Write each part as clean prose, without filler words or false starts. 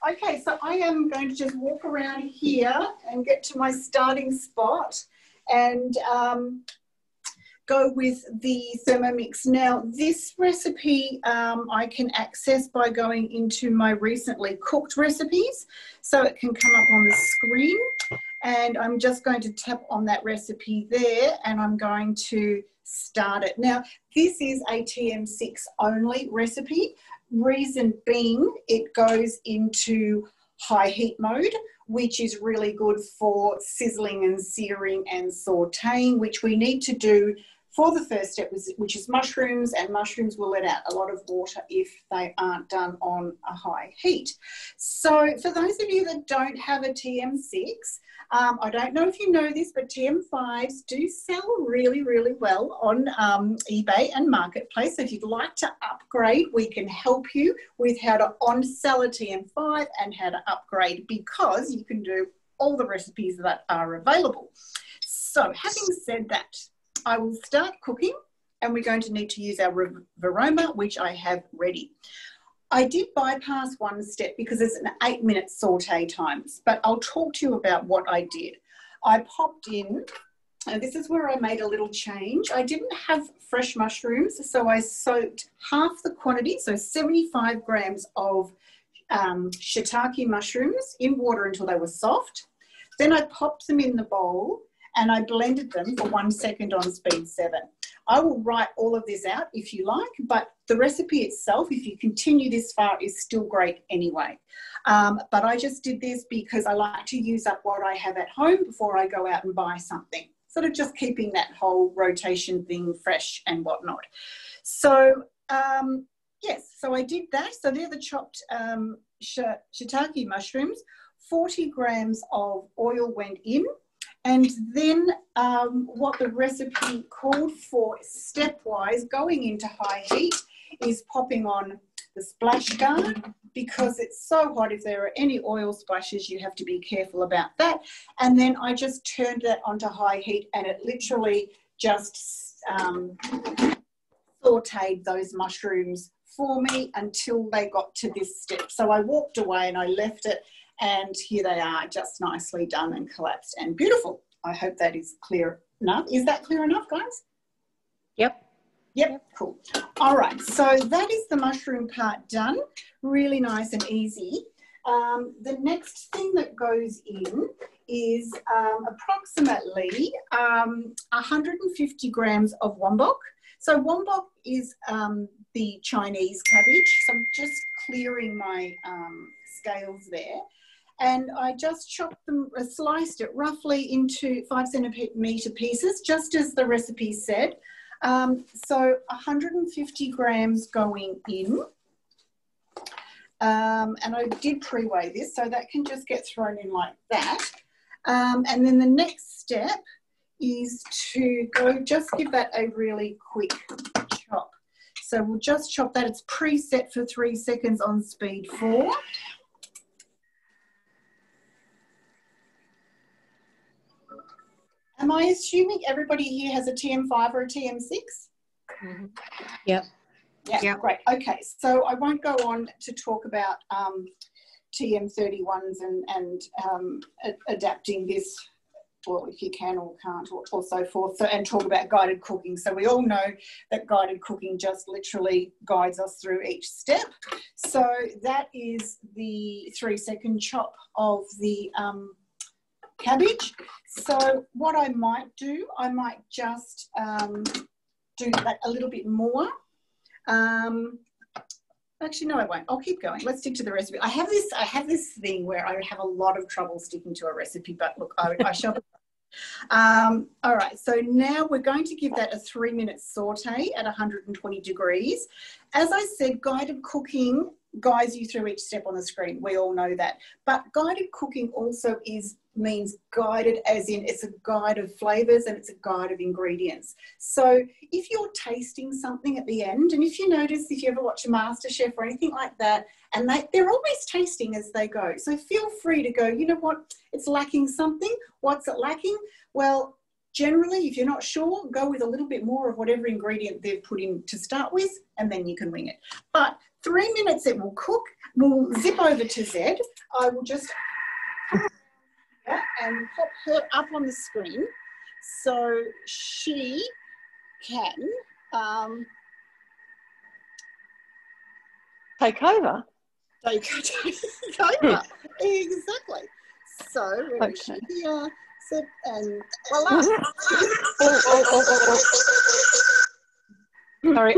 Okay, so I am going to just walk around here and get to my starting spot and go with the Thermomix. Now, this recipe I can access by going into my recently cooked recipes, so it can come up on the screen. And I'm just going to tap on that recipe there and I'm going to start it. Now, this is a TM6 only recipe. Reason being, it goes into high heat mode, which is really good for sizzling and searing and sauteing, which we need to do for the first step, which is mushrooms, and mushrooms will let out a lot of water if they aren't done on a high heat. So for those of you that don't have a TM6, I don't know if you know this, but TM5s do sell really, really well on eBay and Marketplace. So if you'd like to upgrade, we can help you with how to on-sell a TM5 and how to upgrade, because you can do all the recipes that are available. So having said that, I will start cooking and we're going to need to use our Varoma, which I have ready. I did bypass one step because it's an 8-minute saute times, but I'll talk to you about what I did. I popped in, and this is where I made a little change. I didn't have fresh mushrooms, so I soaked half the quantity, so 75 grams of shiitake mushrooms in water until they were soft. Then I popped them in the bowl and I blended them for 1 second on speed 7. I will write all of this out if you like, but the recipe itself, if you continue this far, is still great anyway. But I just did this because I like to use up what I have at home before I go out and buy something. Sort of just keeping that whole rotation thing fresh and whatnot. So, yes, so I did that. So they're the chopped shiitake mushrooms. 40 grams of oil went in. And then what the recipe called for stepwise going into high heat is popping on the splash guard, because it's so hot. If there are any oil splashes, you have to be careful about that. And then I just turned that onto high heat and it literally just sauteed those mushrooms for me until they got to this step. So I walked away and I left it. And here they are, just nicely done and collapsed and beautiful. I hope that is clear enough. Is that clear enough, guys? Yep. Yep, cool. All right, so that is the mushroom part done. Really nice and easy. The next thing that goes in is approximately 150 grams of wombok. So wombok is the Chinese cabbage. So I'm just clearing my scales there. And I just chopped them, sliced it roughly into 5 centimetre pieces, just as the recipe said. So 150 grams going in. And I did pre-weigh this, so that can just get thrown in like that. And then the next step is to just give that a really quick chop. So we'll just chop that. It's preset for 3 seconds on speed 4. Am I assuming everybody here has a TM5 or a TM6? Mm-hmm. Yep. Yeah, great. Okay, so I won't go on to talk about TM31s and adapting this, well, if you can or can't, or so forth, and talk about guided cooking. So we all know that guided cooking just literally guides us through each step. So that is the 3-second chop of the cabbage. So what I might do, I might just do that a little bit more. Actually, no, I won't. I'll keep going. Let's stick to the recipe. I have this thing where I have a lot of trouble sticking to a recipe, but look, I shall. All right, so now we're going to give that a 3-minute saute at 120 degrees. As I said, guided cooking guides you through each step on the screen. We all know that. But guided cooking also means guided as in it's a guide of flavours and it's a guide of ingredients. So if you're tasting something at the end, and if you notice, if you ever watch a MasterChef or anything like that, and they're always tasting as they go. So feel free to go, you know what, it's lacking something. What's it lacking? Well, generally, if you're not sure, go with a little bit more of whatever ingredient they've put in to start with, and then you can wing it. But 3 minutes it will cook. We'll zip over to Z. I will just and pop her up on the screen so she can take over. Take over. Exactly. So where is she here? Zip and voila. Sorry,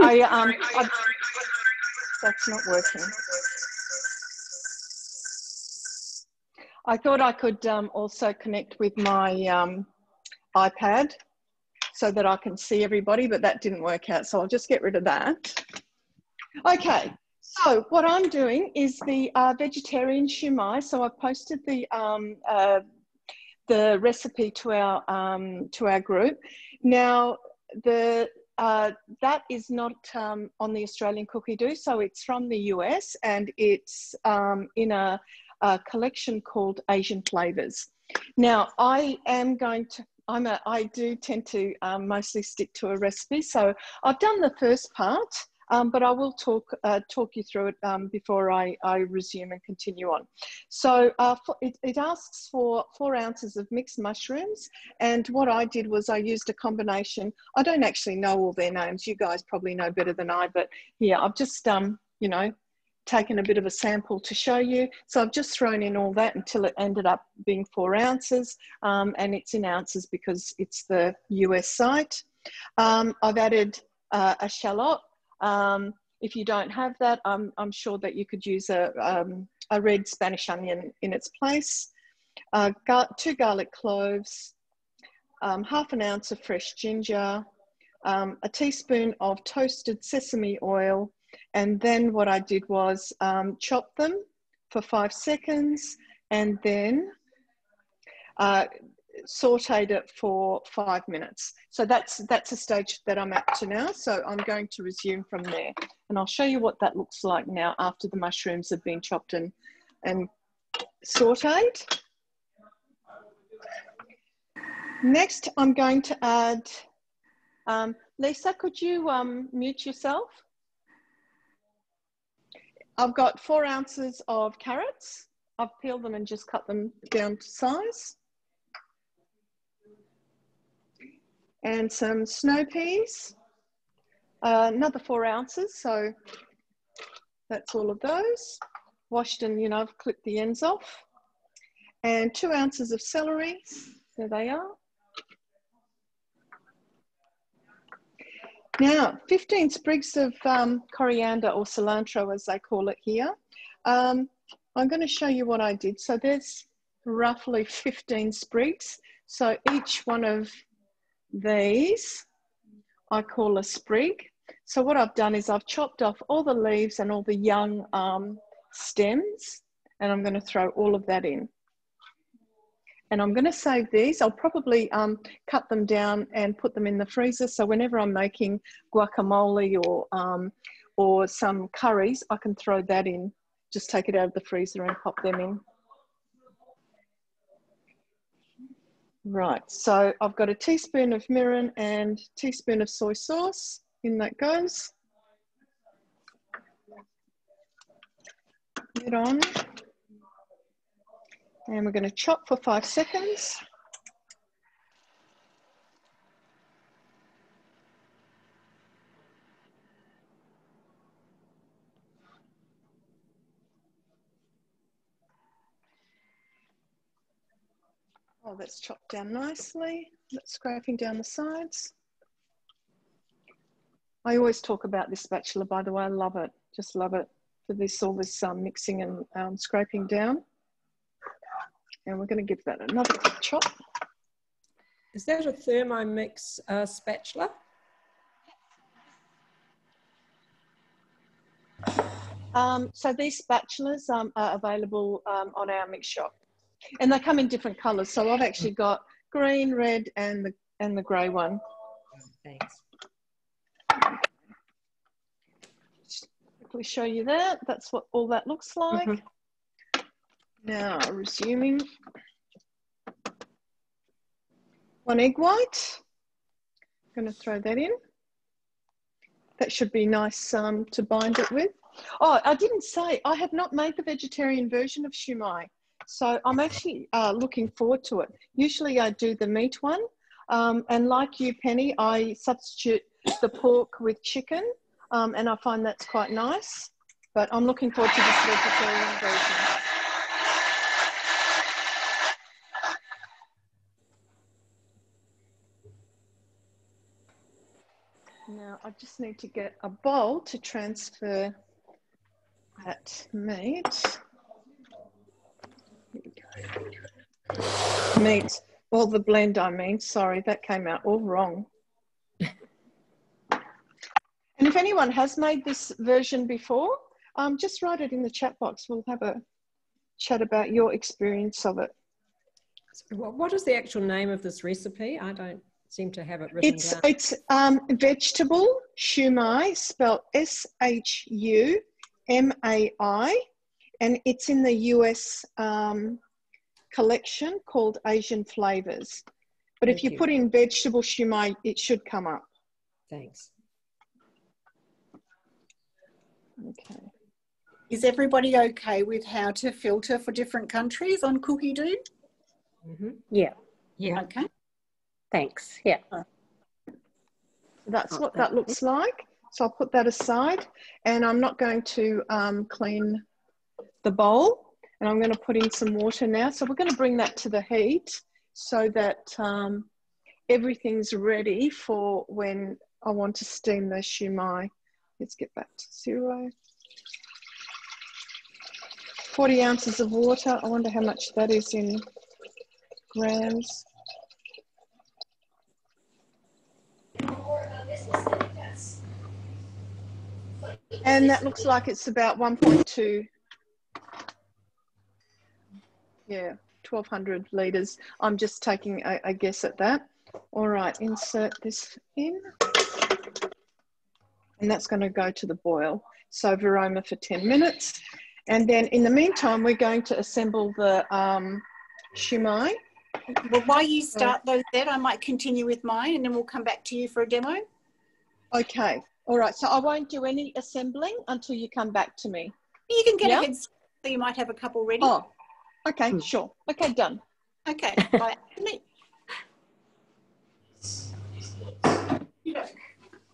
that's not working. I thought I could also connect with my iPad so that I can see everybody, but that didn't work out. So I'll just get rid of that. Okay, so what I'm doing is the vegetarian shumai. So I've posted the recipe to our group. Now, that is not on the Australian Cookie Do, so it's from the US, and it's in a collection called Asian Flavors. Now, I do tend to mostly stick to a recipe, so I've done the first part, but I will talk you through it before I resume and continue on. So it asks for 4 ounces of mixed mushrooms, and what I did was I used a combination. I don't actually know all their names. You guys probably know better than I, but yeah, I've just you know, taken a bit of a sample to show you. So I've just thrown in all that until it ended up being 4 ounces, and it's in ounces because it's the US site. I've added a shallot. If you don't have that, I'm sure that you could use a red Spanish onion in its place. 2 garlic cloves, half an ounce of fresh ginger, a teaspoon of toasted sesame oil, and then what I did was chop them for 5 seconds and then sauteed it for 5 minutes. So that's a stage that I'm up to now. So I'm going to resume from there, and I'll show you what that looks like now after the mushrooms have been chopped and sauteed. Next, I'm going to add, Lisa, could you mute yourself? I've got 4 ounces of carrots. I've peeled them and just cut them down to size. And some snow peas, another 4 ounces, so that's all of those. Washed and, you know, I've clipped the ends off. And 2 ounces of celery, there they are. Now, 15 sprigs of coriander, or cilantro as they call it here. I'm going to show you what I did. So there's roughly 15 sprigs. So each one of these I call a sprig. So what I've done is I've chopped off all the leaves and all the young stems, and I'm going to throw all of that in. And I'm going to save these. I'll probably cut them down and put them in the freezer. So whenever I'm making guacamole or some curries, I can throw that in. Just take it out of the freezer and pop them in. Right, so I've got a teaspoon of mirin and a teaspoon of soy sauce. In that goes. Get on. And we're going to chop for 5 seconds. Oh, that's chopped down nicely. That's scraping down the sides. I always talk about this spatula, by the way. I love it. Just love it for this, all this mixing and scraping down. And we're going to give that another quick chop. Is that a Thermomix spatula? So these spatulas are available on our mix shop, and they come in different colours. So I've actually got green, red, and the grey one. Thanks. Just quickly show you that. That's what all that looks like. Mm-hmm. Now resuming. 1 egg white. I'm going to throw that in. That should be nice to bind it with. Oh, I didn't say, I have not made the vegetarian version of shumai. So I'm actually looking forward to it. Usually I do the meat one. And like you, Penny, I substitute the pork with chicken. And I find that's quite nice. But I'm looking forward to this vegetarian version. Now I just need to get a bowl to transfer that meat. Here we go. Meat, well, the blend, I mean, sorry, that came out all wrong. And if anyone has made this version before, just write it in the chat box. We'll have a chat about your experience of it. What is the actual name of this recipe? I don't seem to have it written down. It's vegetable shumai, spelled S-H-U-M-A-I, and it's in the US collection called Asian Flavors. But if you put in vegetable shumai, it should come up. Thanks. Okay. Is everybody okay with how to filter for different countries on Cookie Do? Mm-hmm. Yeah. Yeah. Okay. Thanks. Yeah. That's what that looks like. So I'll put that aside, and I'm not going to clean the bowl, and I'm going to put in some water now. So we're going to bring that to the heat so that everything's ready for when I want to steam the shumai. Let's get back to 0. 40 ounces of water. I wonder how much that is in grams. And that looks like it's about 1.2, yeah, 1,200 litres. I'm just taking a guess at that. All right, insert this in. And that's going to go to the boil. So Veroma for 10 minutes. And then in the meantime, we're going to assemble the shumai. Well, while you start those there, I might continue with mine and then we'll come back to you for a demo. Okay. All right. So I won't do any assembling until you come back to me. You can get ahead so you might have a couple ready. Oh, okay. Sure. Okay, done. Okay. Bye.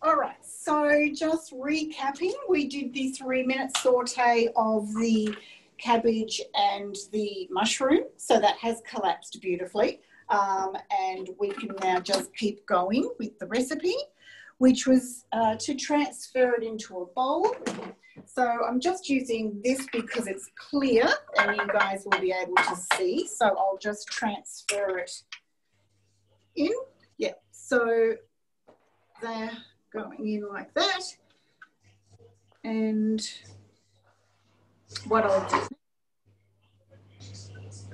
All right. So just recapping, we did the 3-minute saute of the cabbage and the mushroom. So that has collapsed beautifully. And we can now just keep going with the recipe, which was to transfer it into a bowl. So I'm just using this because it's clear and you guys will be able to see. So I'll just transfer it in. Yeah, so they're going in like that. And what I'll do.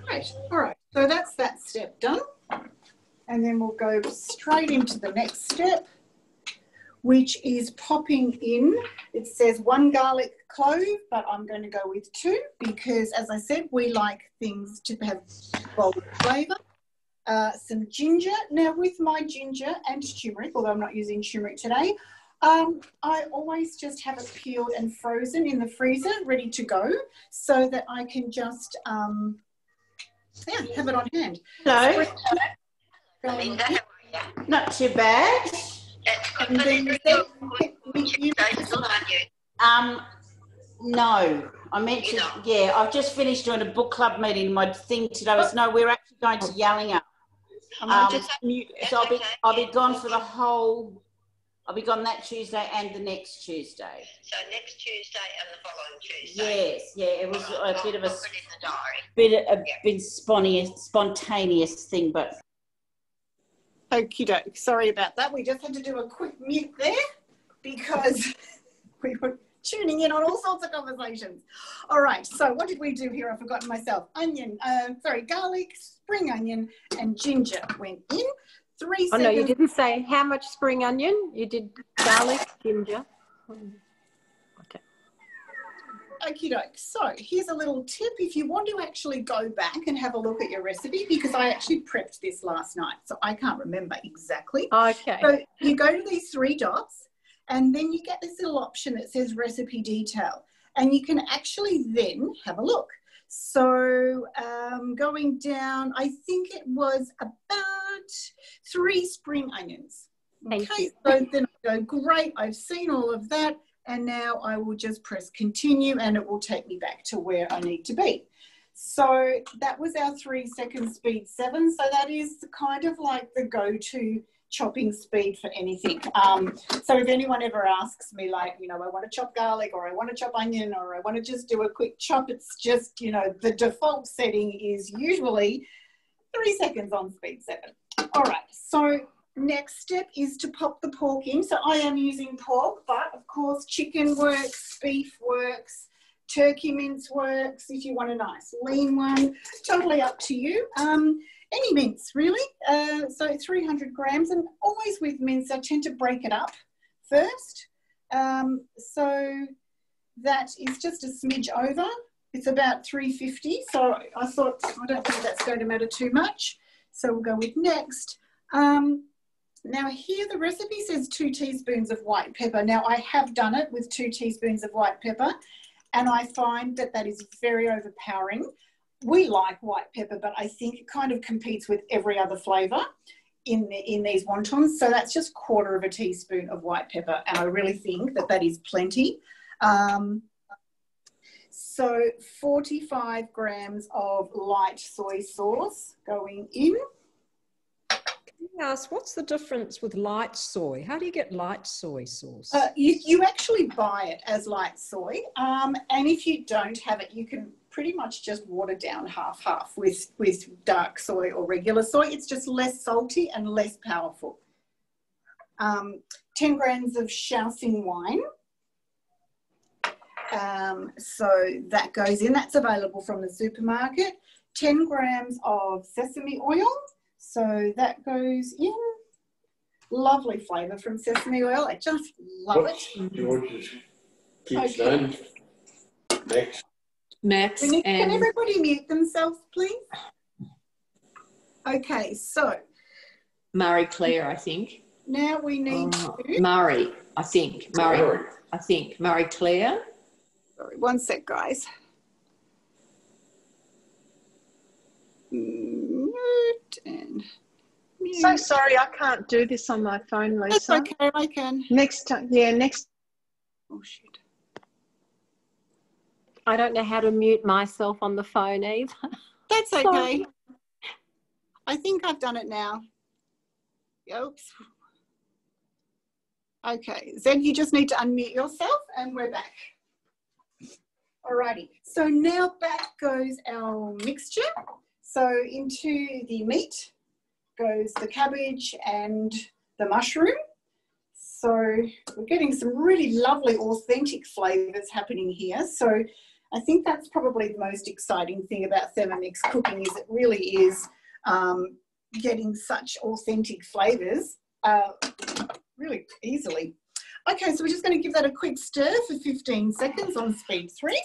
Great, all right, so that's that step done. And then we'll go straight into the next step, which is popping in. It says 1 garlic clove, but I'm going to go with 2 because, as I said, we like things to have bold flavour. Some ginger. Now, with my ginger and turmeric, although I'm not using turmeric today, I always just have it peeled and frozen in the freezer, ready to go, so that I can just have it on hand. Hello. Linda, how are you? Not too bad. And then no, I meant to. Yeah, I've just finished doing a book club meeting. My thing today was no, we're actually going to Yallinga. So I'll be gone for the whole. I'll be gone that Tuesday and the next Tuesday. So next Tuesday and the following Tuesday. Yes, yeah, it was a bit of a bit spontaneous thing, but. Okie doke. Sorry about that. We just had to do a quick mute there because we were tuning in on all sorts of conversations. All right. So what did we do here? I've forgotten myself. Garlic, spring onion, and ginger went in. 3 seconds. Oh, no, you didn't say how much spring onion. You did garlic, ginger. Okay. Okie doke. So here's a little tip. If you want to actually go back and have a look at your recipe, because I actually prepped this last night, so I can't remember exactly. Okay. So you go to these 3 dots and then you get this little option that says recipe detail. And you can actually then have a look. So going down, I think it was about 3 spring onions. Okay, so then I go, great, I've seen all of that. And now I will just press continue and it will take me back to where I need to be. So that was our 3-second speed 7. So that is kind of like the go-to chopping speed for anything. So if anyone ever asks me, like, you know, I want to chop garlic or I want to chop onion or I want to just do a quick chop, it's just, you know, the default setting is usually 3 seconds on speed 7. All right, so next step is to pop the pork in. So I am using pork, but of course chicken works, beef works, turkey mince works if you want a nice lean one, totally up to you. Any mince really, so 300 grams, and always with mince I tend to break it up first. So that is just a smidge over. It's about 350, so I thought, I don't think that's going to matter too much. So we'll go with next. Now here the recipe says 2 teaspoons of white pepper. Now I have done it with 2 teaspoons of white pepper and I find that that is very overpowering. We like white pepper, but I think it kind of competes with every other flavour in these wontons. So that's just 1/4 teaspoon of white pepper. And I really think that that is plenty. So 45 grams of light soy sauce going in. Yes, what's the difference with light soy? How do you get light soy sauce? You actually buy it as light soy. And if you don't have it, you can pretty much just water down half-half with dark soy or regular soy. It's just less salty and less powerful. 10 grams of Shaoxing wine. So that goes in. That's available from the supermarket. 10 grams of sesame oil. So that goes in. Lovely flavour from sesame oil. I just love it. George's kids' name? Max. Can everybody mute themselves, please? Okay, so. Marie Claire, I think. Now we need to. Murray, I think. Marie Claire. Sorry, one sec, guys. Mute and mute. So sorry, I can't do this on my phone, Lisa. That's okay, I can. Next time, yeah, next. Oh, shit. I don't know how to mute myself on the phone either. That's okay. Sorry. I think I've done it now. Oops. Okay, Zed, you just need to unmute yourself and we're back. Alrighty, so now back goes our mixture. So into the meat goes the cabbage and the mushroom. So we're getting some really lovely authentic flavours happening here. So I think that's probably the most exciting thing about Thermomix cooking, is it really is getting such authentic flavours really easily. Okay, so we're just going to give that a quick stir for 15 seconds on speed 3.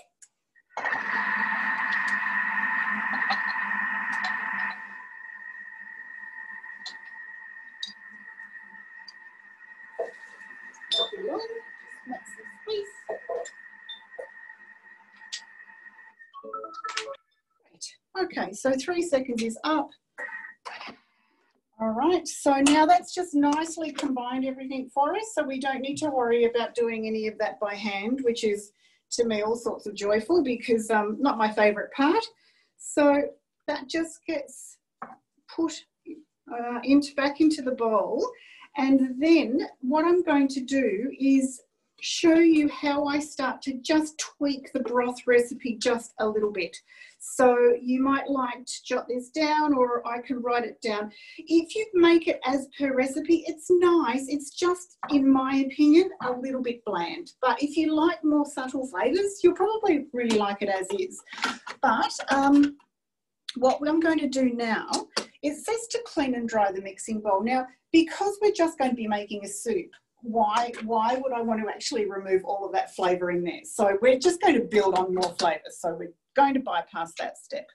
Okay, so 3 seconds is up. All right, so now that's just nicely combined everything for us, so we don't need to worry about doing any of that by hand, which is, to me, all sorts of joyful, because not my favourite part. So that just gets put back into the bowl, and then what I'm going to do is show you how I start to just tweak the broth recipe just a little bit. So you might like to jot this down, or I can write it down. If you make it as per recipe, it's nice. It's just, in my opinion, a little bit bland. But if you like more subtle flavours, you'll probably really like it as is. But what I'm going to do now, it says to clean and dry the mixing bowl. Now, because we're just going to be making a soup, why would I want to actually remove all of that flavour in there? So we're just going to build on more flavour. So we're going to bypass that step.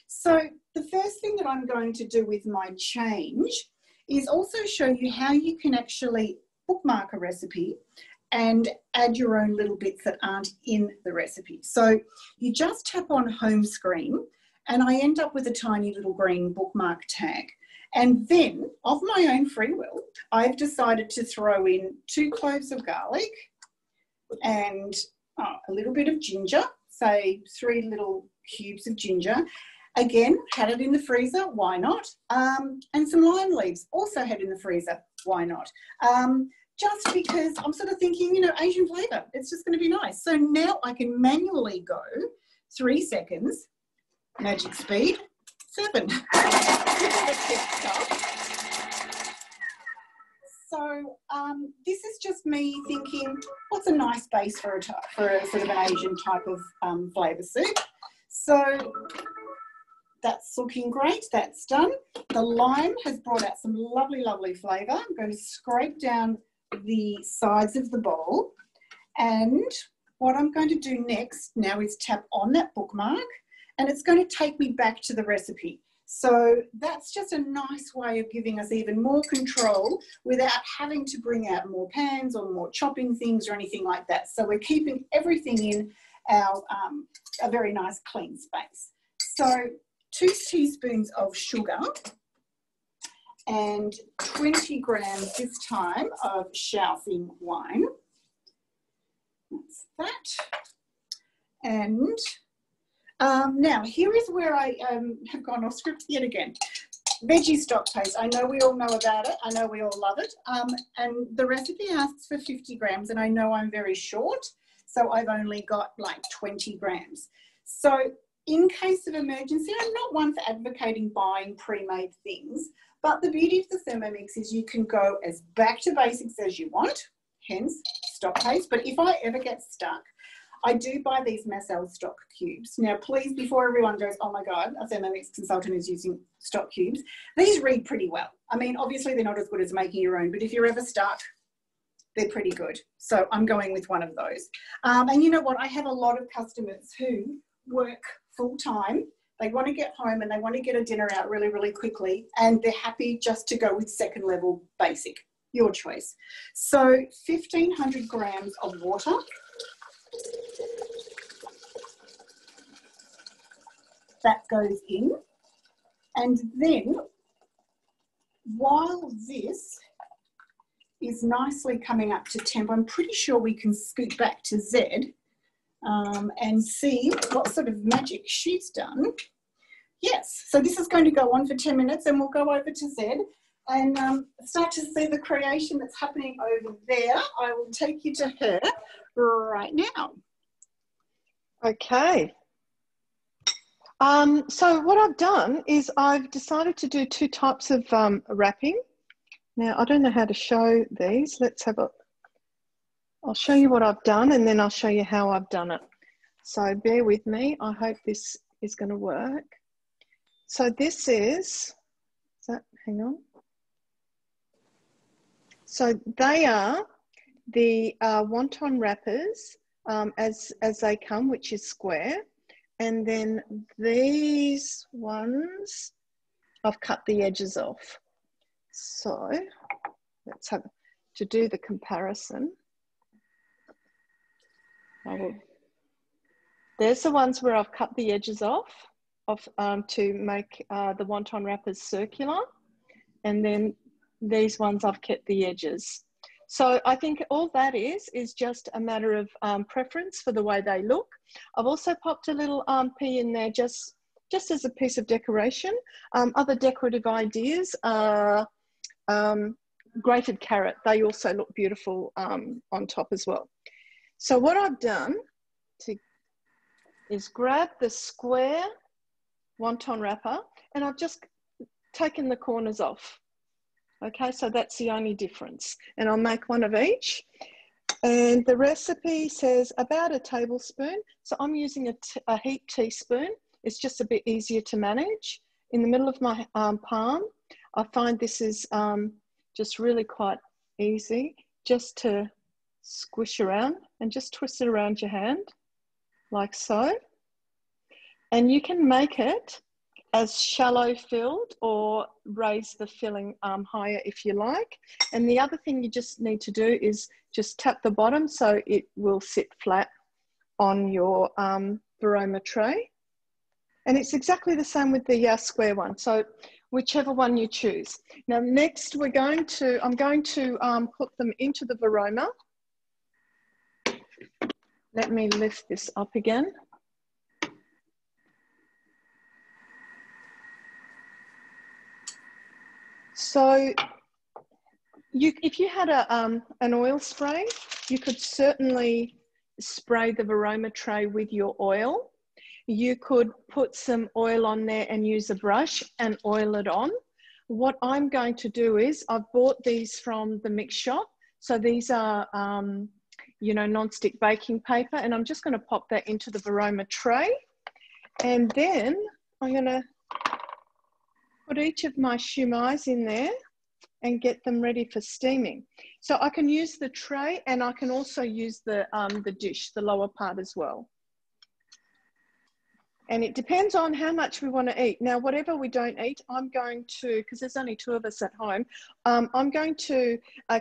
So the first thing that I'm going to do with my change is also show you how you can actually bookmark a recipe and add your own little bits that aren't in the recipe. So you just tap on home screen and I end up with a tiny little green bookmark tag. And then, of my own free will, I've decided to throw in 2 cloves of garlic and a little bit of ginger, say 3 little cubes of ginger. Again, had it in the freezer, why not? And some lime leaves, also had in the freezer, why not? Just because I'm sort of thinking, you know, Asian flavour, it's just going to be nice. So now I can manually go 3 seconds, magic speed, 7. So this is just me thinking, what's a nice base for a sort of an Asian type of flavour soup? So that's looking great, that's done. The lime has brought out some lovely, lovely flavour. I'm going to scrape down the sides of the bowl. And what I'm going to do next now is tap on that bookmark, and it's going to take me back to the recipe. So that's just a nice way of giving us even more control without having to bring out more pans or more chopping things or anything like that. So we're keeping everything in our a very nice clean space. So 2 teaspoons of sugar and 20 grams this time of Shaoxing wine. That's that. And now here is where I have gone off script yet again. Veggie stock paste. I know we all know about it. I know we all love it. And the recipe asks for 50 grams, and I know I'm very short, so I've only got like 20 grams. So in case of emergency, I'm not one for advocating buying pre-made things, but the beauty of the Thermomix is you can go as back to basics as you want, hence stock paste. But if I ever get stuck, I do buy these Massel stock cubes. Now, please, before everyone goes, oh my God, a Thermomix consultant is using stock cubes, these read pretty well. I mean, obviously they're not as good as making your own, but if you're ever stuck, they're pretty good. So I'm going with one of those. And you know what? I have a lot of customers who work full time. They want to get home and they want to get a dinner out really, really quickly, and they're happy just to go with second level basic. Your choice. So 1,500 grams of water. That goes in, and then while this is nicely coming up to temp, I'm pretty sure we can scoot back to Z and see what sort of magic she's done. Yes, so this is going to go on for 10 minutes and we'll go over to Z and start to see the creation that's happening over there. I will take you to her right now. Okay. So what I've done is I've decided to do 2 types of wrapping. Now, I don't know how to show these. Let's have a, I'll show you what I've done and then I'll show you how I've done it. So bear with me. I hope this is going to work. So this is that, hang on. So they are the wonton wrappers as they come, which is square. And then these ones, I've cut the edges off. So let's have to do the comparison. There's the ones where I've cut the edges off to make the wonton wrappers circular. And then these ones I've kept the edges. So I think all that is just a matter of preference for the way they look. I've also popped a little pea in there just as a piece of decoration. Other decorative ideas are grated carrot. They also look beautiful on top as well. So what I've done is grab the square wonton wrapper and I've just taken the corners off. Okay, so that's the only difference. And I'll make one of each. And the recipe says about a tablespoon. So I'm using a heaped teaspoon. It's just a bit easier to manage. In the middle of my palm, I find this is just really quite easy just to squish around and just twist it around your hand like so. And you can make it as shallow filled or raise the filling higher if you like. And the other thing you just need to do is just tap the bottom so it will sit flat on your varoma tray. And it's exactly the same with the square one. So whichever one you choose. Now next I'm going to put them into the varoma. Let me lift this up again. So if you had an oil spray, you could certainly spray the varoma tray with your oil. You could put some oil on there and use a brush and oil it on. What I'm going to do is I've bought these from the mix shop. So these are, you know, non-stick baking paper, and I'm just going to pop that into the varoma tray. And then I'm going to put each of my shumais in there and get them ready for steaming. So I can use the tray, and I can also use the dish, the lower part as well. And it depends on how much we want to eat. Now, whatever we don't eat, I'm going to, because there's only 2 of us at home, I'm going to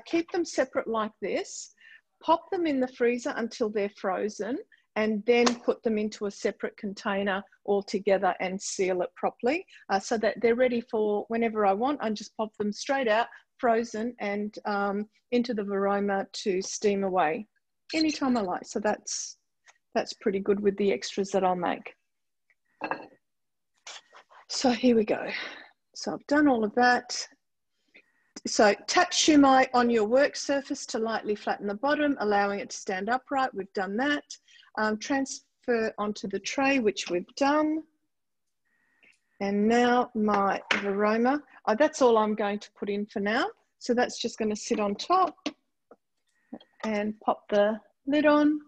keep them separate like this, pop them in the freezer until they're frozen, and then put them into a separate container altogether and seal it properly so that they're ready for whenever I want. I just pop them straight out, frozen, and into the varoma to steam away anytime I like. So that's pretty good with the extras that I'll make. So here we go. So I've done all of that. So tap shumai on your work surface to lightly flatten the bottom, allowing it to stand upright. We've done that. Transfer onto the tray, which we've done. And now my varoma, that's all I'm going to put in for now. So that's just going to sit on top and pop the lid on.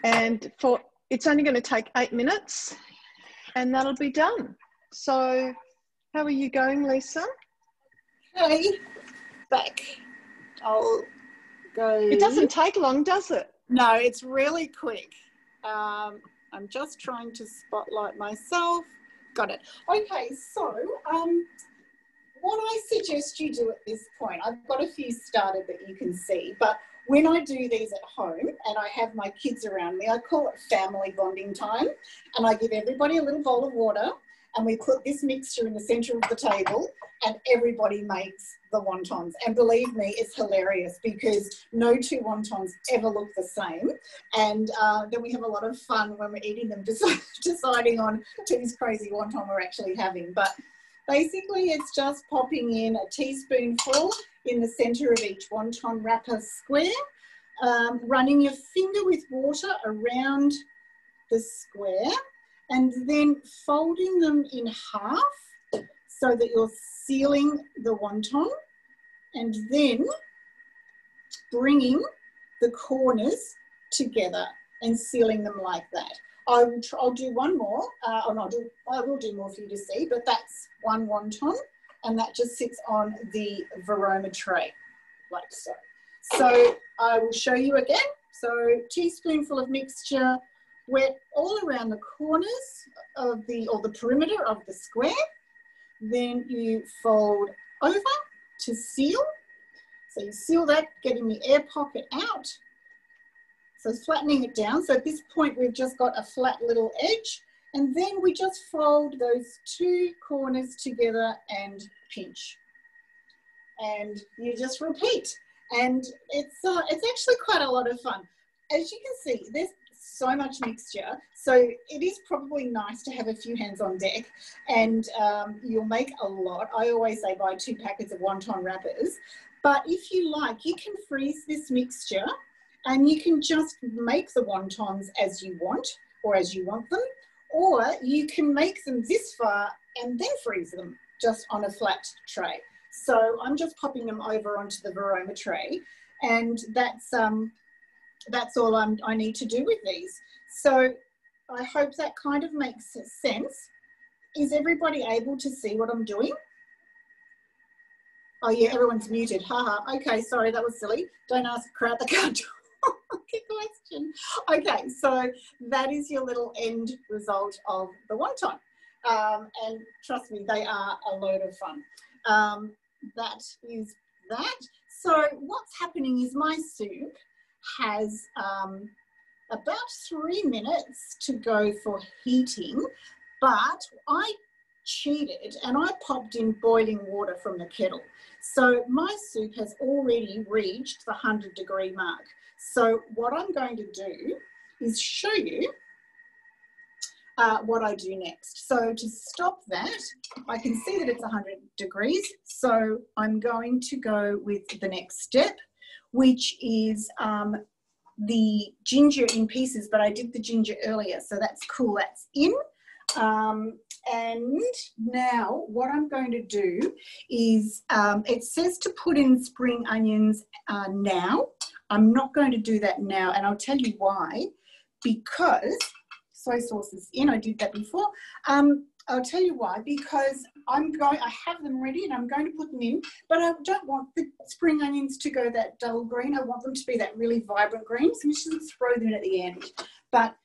And it's only going to take 8 minutes and that'll be done. So how are you going, Lisa? Hey, back. I'll go. It doesn't take long, does it? No, it's really quick. I'm just trying to spotlight myself. Got it. Okay, so what I suggest you do at this point, I've got a few started that you can see, but when I do these at home and I have my kids around me, I call it family bonding time, and I give everybody a little bowl of water and we put this mixture in the centre of the table and everybody makes the wontons. And believe me, it's hilarious because no 2 wontons ever look the same. And then we have a lot of fun when we're eating them, deciding on whose crazy wonton we're actually having. But basically it's just popping in a teaspoonful in the centre of each wonton wrapper square, running your finger with water around the square, and then folding them in half so that you're sealing the wonton, and then bringing the corners together and sealing them like that. I'll do one more, I will do more for you to see, but that's one wonton, and that just sits on the varoma tray, like so. So I will show you again. So teaspoonful of mixture wet all around the corners of or the perimeter of the square. Then you fold over to seal. So you seal that, getting the air pocket out. So flattening it down. So at this point, we've just got a flat little edge. And then we just fold those 2 corners together and pinch. And you just repeat. And it's actually quite a lot of fun. As you can see, there's so much mixture. So it is probably nice to have a few hands on deck, and you'll make a lot. I always say buy 2 packets of wonton wrappers. But if you like, you can freeze this mixture and you can just make the wontons as you want or as you want them. Or you can make them this far and then freeze them just on a flat tray. So I'm just popping them over onto the varoma tray, and that's all I need to do with these. So I hope that kind of makes sense. Is everybody able to see what I'm doing? Oh yeah, everyone's muted. Haha. Okay, sorry, that was silly. Don't ask a crowd that can't talk. tricky question. Okay, so that is your little end result of the wonton. And trust me, they are a load of fun. That is that. So what's happening is my soup has about 3 minutes to go for heating, but I cheated and I popped in boiling water from the kettle. So my soup has already reached the 100-degree mark. So what I'm going to do is show you what I do next. So to stop that, I can see that it's 100 degrees. So I'm going to go with the next step, which is the ginger in pieces, but I did the ginger earlier, so that's cool, that's in. And now what I'm going to do is, it says to put in spring onions now. I'm not going to do that now, and I'll tell you why. Because soy sauce is in, I did that before. I'll tell you why, because I have them ready and I'm going to put them in, but I don't want the spring onions to go that dull green. I want them to be that really vibrant green, so we should throw them in at the end. But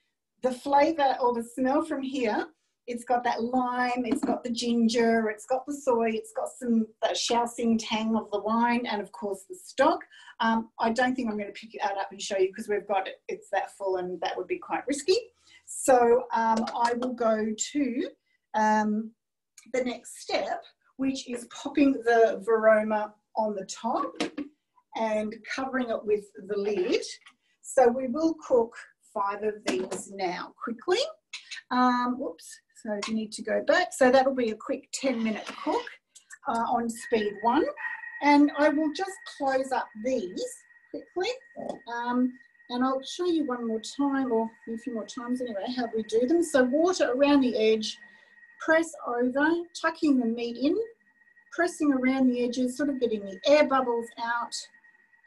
the flavour or the smell from here, it's got that lime, it's got the ginger, it's got the soy, it's got some shaoxing tang of the wine, and of course the stock. I don't think I'm going to pick it out up and show you because we've got it, it's that full and that would be quite risky. So I will go to the next step, which is popping the Varoma on the top and covering it with the lid. So we will cook 5 of these now quickly. Whoops, so you need to go back. So that'll be a quick 10-minute cook on speed 1. And I will just close up these quickly. And I'll show you one more time, or a few more times anyway, how we do them. So water around the edge, press over, tucking the meat in, pressing around the edges, sort of getting the air bubbles out.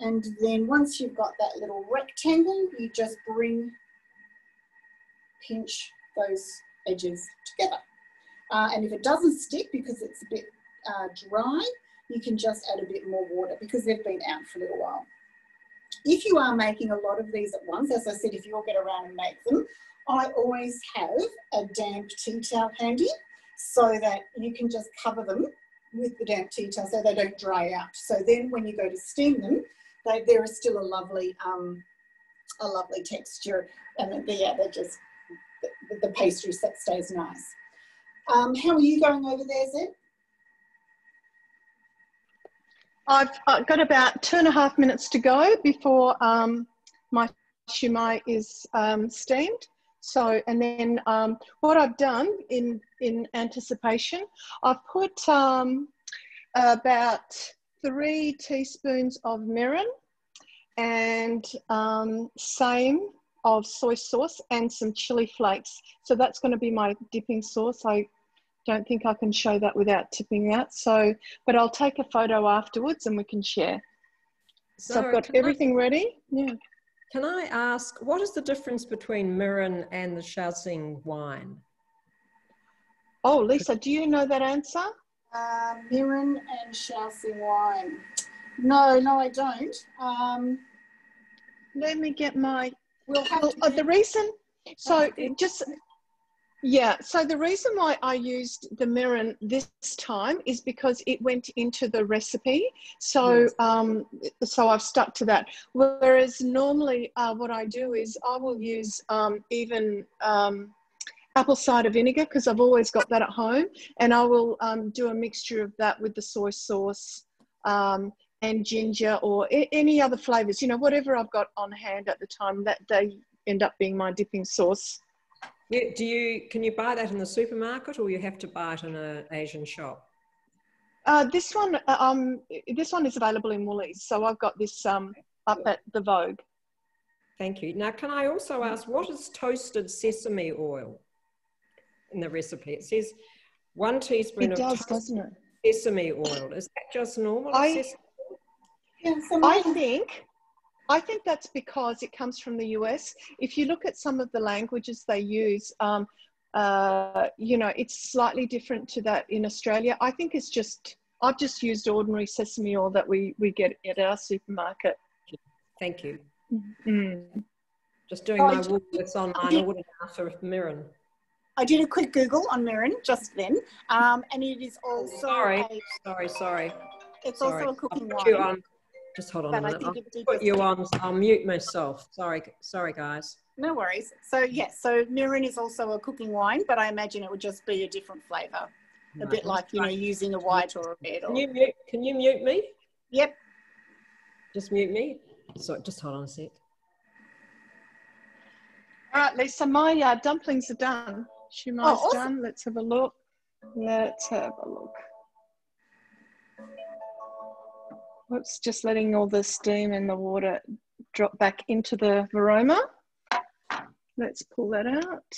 And then once you've got that little rectangle, you just pinch those edges together. And if it doesn't stick because it's a bit dry, you can just add a bit more water because they've been out for a little while. If you are making a lot of these at once, as I said, if you'll get around and make them, I always have a damp tea towel handy so that you can just cover them with the damp tea towel so they don't dry out. So then when you go to steam them, there is still a lovely texture, and they're just, the pastry stays nice. How are you going over there, Zed? I've got about 2.5 minutes to go before my shumai is steamed. So, and then what I've done in anticipation, I've put about 3 teaspoons of mirin and same of soy sauce and some chili flakes. So that's going to be my dipping sauce. I don't think I can show that without tipping out. So, but I'll take a photo afterwards and we can share. So I've got everything ready. Yeah. Can I ask, what is the difference between mirin and the shaoxing wine? Oh, Lisa, do you know that answer? Mirin and shaoxing wine. No, I don't. Let me get my, the reason, so just, yeah, so the reason why I used the mirin this time is because it went into the recipe. So, yes. So I've stuck to that. Whereas normally what I do is I will use even apple cider vinegar because I've always got that at home. And I will do a mixture of that with the soy sauce and ginger or any other flavors, you know, whatever I've got on hand at the time, that they end up being my dipping sauce. Yeah, can you buy that in the supermarket or you have to buy it in an Asian shop? This one is available in Woolies, so I've got this up at the Vogue. Thank you. Now, can I also ask, what is toasted sesame oil in the recipe? It says 1 teaspoon of toasted sesame oil. Is that just normal sesame oil? Yeah, I think that's because it comes from the US. If you look at some of the languages they use, you know, it's slightly different to that in Australia. I think it's just, I've just used ordinary sesame oil that we get at our supermarket. Thank you. Just doing my Woolworths online order now for Mirren. I did a quick Google on Mirren just then, and it is also sorry. It's also a cooking wine. Just hold on a minute. I'll put you on. I'll mute myself. Sorry, guys. No worries. So yes, so Mirren is also a cooking wine, but I imagine it would just be a different flavour, a bit like using a white or a red. Can you mute me? Yep. Just mute me. So just hold on a sec. All right, Lisa, my dumplings are done. Shumai's done. Let's have a look. Whoops, just letting all the steam and the water drop back into the varoma. Let's pull that out.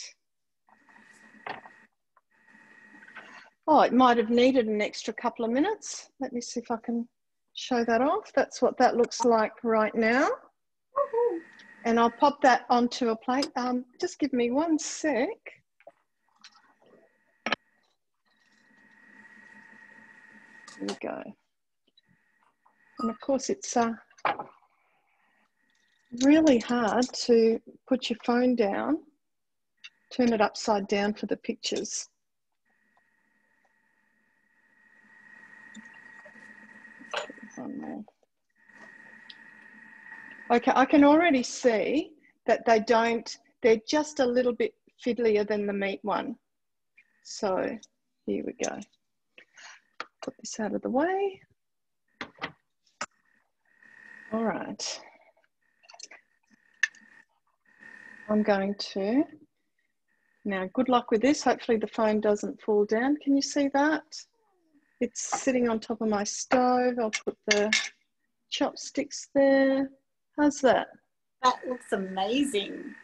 Oh, it might have needed an extra couple of minutes. Let me see if I can show that off. That's what that looks like right now. And I'll pop that onto a plate. Just give me 1 sec. There we go. And of course, it's really hard to put your phone down, turn it upside down for the pictures. Okay, I can already see that they're just a little bit fiddlier than the meat one. So here we go. Put this out of the way. All right. I'm going to, now good luck with this. Hopefully the phone doesn't fall down. Can you see that? It's sitting on top of my stove. I'll put the chopsticks there. How's that? That looks amazing.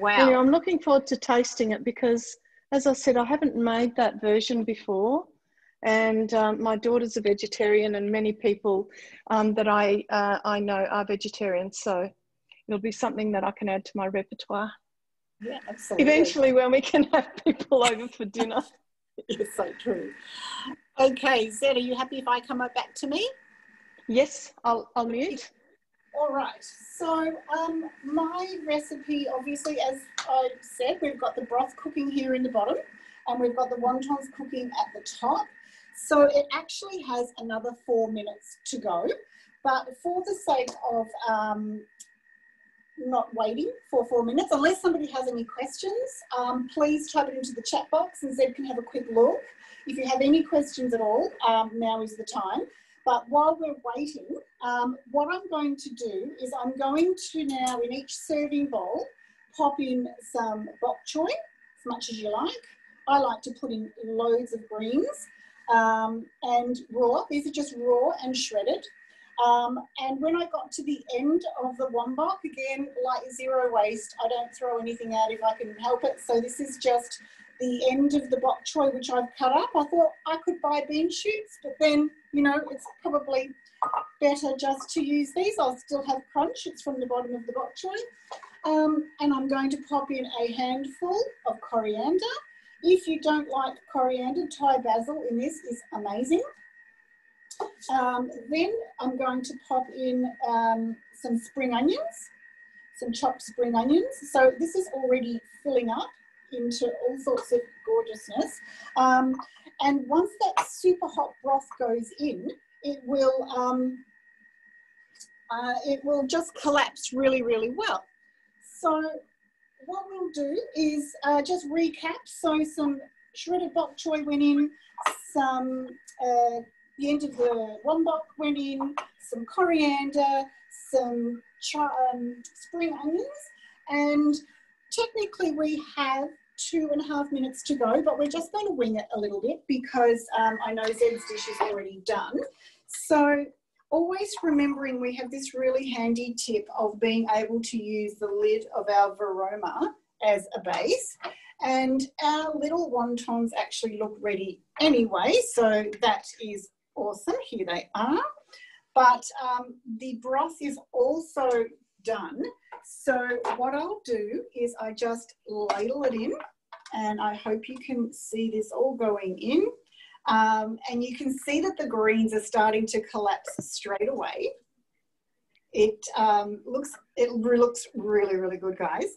Wow. Yeah, I'm looking forward to tasting it because, as I said, I haven't made that version before. And my daughter's a vegetarian and many people that I know are vegetarians. So it'll be something that I can add to my repertoire. Yeah, absolutely. Eventually when we can have people over for dinner. It's so true. Okay, Zed, are you happy if I come back to me? Yes, I'll mute. All right, so my recipe, obviously, as I said, we've got the broth cooking here in the bottom and we've got the wontons cooking at the top. So it actually has another 4 minutes to go, but for the sake of not waiting for 4 minutes, unless somebody has any questions, please type it into the chat box and Zed can have a quick look. If you have any questions at all, now is the time. But while we're waiting, what I'm going to do is I'm going to now, in each serving bowl, pop in some bok choy, as much as you like. I like to put in loads of greens and raw. These are just raw and shredded. And when I got to the end of the wombok, again, like zero waste, I don't throw anything out if I can help it. So this is just the end of the bok choy, which I've cut up. I thought I could buy bean shoots, but then, you know, it's probably better just to use these. I'll still have crunch. It's from the bottom of the bok choy. And I'm going to pop in a handful of coriander. If you don't like coriander, Thai basil in this is amazing. Then I'm going to pop in some spring onions, some chopped spring onions. So this is already filling up into all sorts of gorgeousness. And once that super hot broth goes in, it will just collapse really, really well. So what we'll do is just recap. So some shredded bok choy went in, some the end of the wombok went in, some coriander, some spring onions, and technically we have 2.5 minutes to go, but we're just going to wing it a little bit because I know Zed's dish is already done. So always remembering we have this really handy tip of being able to use the lid of our varoma as a base. And our little wontons actually look ready anyway, so that is awesome. Here they are. But the broth is also done. So what I'll do is I just ladle it in, and I hope you can see this all going in. And you can see that the greens are starting to collapse straight away. It looks really, really good, guys.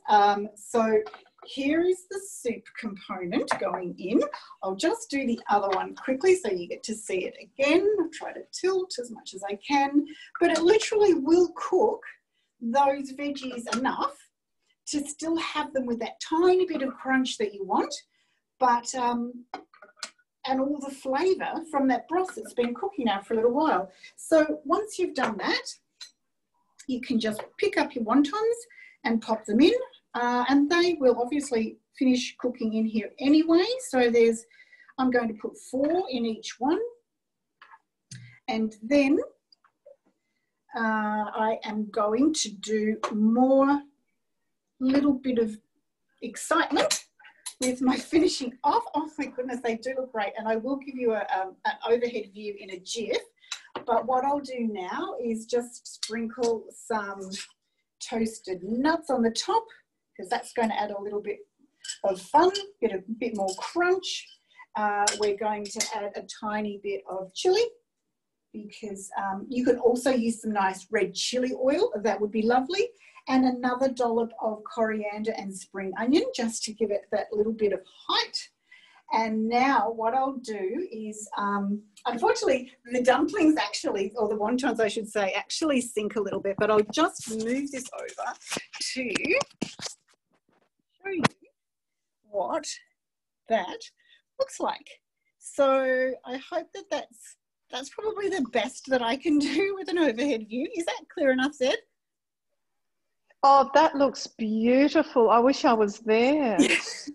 So here is the soup component going in. I'll just do the other one quickly so you get to see it again. I'll try to tilt as much as I can, but it literally will cook those veggies enough to still have them with that tiny bit of crunch that you want, but and all the flavour from that broth that's been cooking now for a little while. So once you've done that, you can just pick up your wontons and pop them in, and they will obviously finish cooking in here anyway. So I'm going to put 4 in each one, and then I am going to do more little bit of excitement with my finishing off. Oh my goodness, they do look great, and I will give you an overhead view in a jiff. But what I'll do now is just sprinkle some toasted nuts on the top, because that's going to add a little bit of fun, get a bit more crunch. We're going to add a tiny bit of chili, because you can also use some nice red chili oil. That would be lovely. And another dollop of coriander and spring onion, just to give it that little bit of height. And now what I'll do is, unfortunately, the dumplings actually, or the wontons I should say, actually sink a little bit, but I'll just move this over to show you what that looks like. So I hope that that's probably the best that I can do with an overhead view. Is that clear enough, Zed? Oh, that looks beautiful. I wish I was there.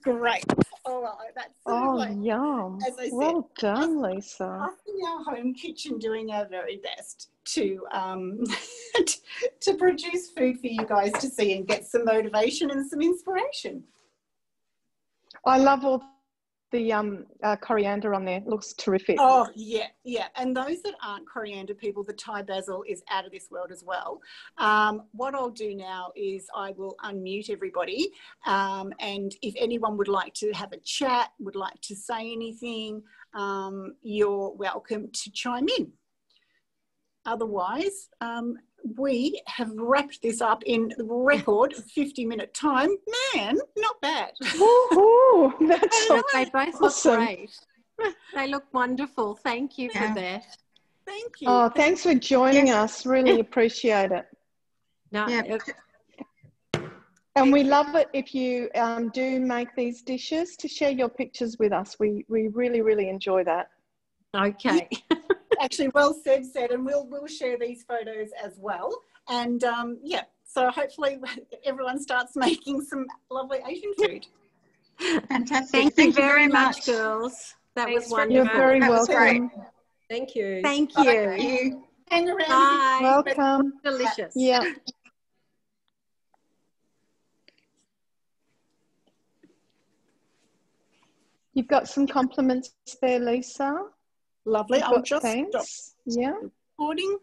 Great. Oh, well, that's sort of like, yum. as I said, well done, Lisa. Us in our home kitchen doing our very best to to produce food for you guys to see and get some motivation and some inspiration. I love all the coriander on there. It looks terrific. Oh, yeah, yeah. And those that aren't coriander people, the Thai basil is out of this world as well. What I'll do now is I will unmute everybody. And if anyone would like to have a chat, would like to say anything, you're welcome to chime in. Otherwise, we have wrapped this up in record 50-minute time. Man, not bad. Woohoo! That's They both look great. They look wonderful. Thank you for that. Thank you. Oh, thanks for joining us. Really appreciate it. No, And we love it if you do make these dishes to share your pictures with us. We really, really enjoy that. Okay. Actually, well said, and we'll share these photos as well. And yeah, so hopefully everyone starts making some lovely Asian food. Fantastic. Thank you very much, girls. That was wonderful. You're very welcome. Thank you. Thank you. Thank you. Hang around. Bye. Welcome. Delicious. Yeah. You've got some compliments there, Lisa. Lovely. I'll just thanks. stop recording.